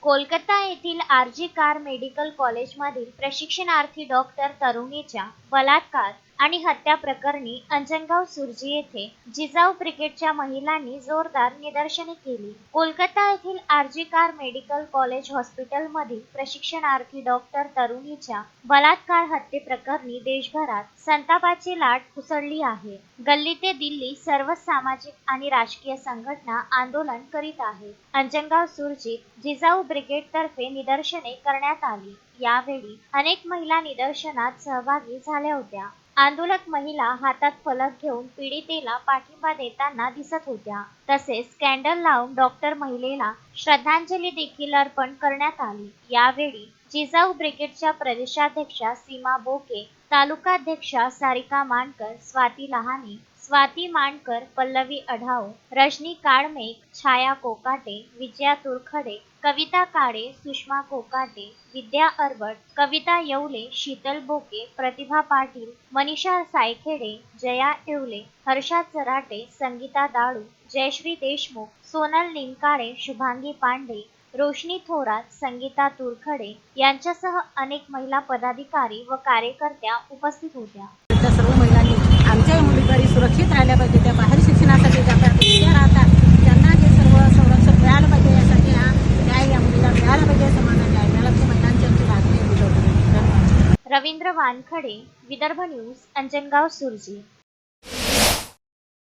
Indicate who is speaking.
Speaker 1: कोलकाता येथील RG car medical कॉलेजमधील प्रशिक्षणार्थी डॉक्टर तरुणीच्या बलात्कार आणि हत्या प्रकरणी अंजनगाव सुर्जी येथे जिजाऊ ब्रिगेडच्या महिलांनी जोरदार निदर्शने केली। कोलकाता येथील आरजी कार मेडिकल कॉलेज हॉस्पिटलमधील प्रशिक्षणार्थी डॉक्टर तरुणीच्या बलात्कार हत्येप्रकरणी देशभरात संतापाची लाट उसळली आहे। गल्ली ते दिल्ली सर्व सामाजिक आणि राजकीय संघटना आंदोलन करीत आहेत। अंजनगाव सुर्जीत जिजाऊ ब्रिगेड तर्फे निदर्शने करण्यात आली। यावेळी अनेक महिला निदर्शनात सहभागी झाल्या होत्या। आंदोलक महिला हातात फलक घेऊन पीडितेला पाठिंबा देताना दिसत होत्या। तसेच कॅन्डल लावून डॉक्टर महिलेला श्रद्धांजली देखील अर्पण करण्यात आली। यावेळी जिजाऊ ब्रिगेडच्या प्रदेशाध्यक्षा सीमा बोके, तालुकाध्यक्षा सारिका मानकर, स्वाती लहाने, स्वाती मानकर, पल्लवी अढाव, रजनी काळमेघ, छाया कोकाटे, विजया तुरखडे, कविता काळे, सुषमा कोकाटे, विद्या अरबट, कविता येवले, शीतल बोके, प्रतिभा पाटील, मनीषा सायखेडे, जया येवले, हर्षा चराटे, संगीता दाळू, जयश्री देशमुख, सोनल निमकाळे, शुभांगी पांडे, रोशनी थोरात, संगीता तुरखडे यांच्यासह अनेक महिला पदाधिकारी व कार्यकर्त्या उपस्थित होत्या।
Speaker 2: सर्व महिलांनी आमच्या मुली सुरक्षित राहिल्या पाहिजे, त्या बाहेर शिक्षणासाठी जातात, त्या राहतात, त्यांना हे सर्व संरक्षण मिळालं पाहिजे, यासाठी हा न्याय या मुलीला मिळाला पाहिजे, समान न्याय मिळाला पाहिजे, महिलांची आमची मागणी आहे।
Speaker 1: रवींद्र वानखडे, विदर्भ न्यूज, अंजनगाव सुर्जी।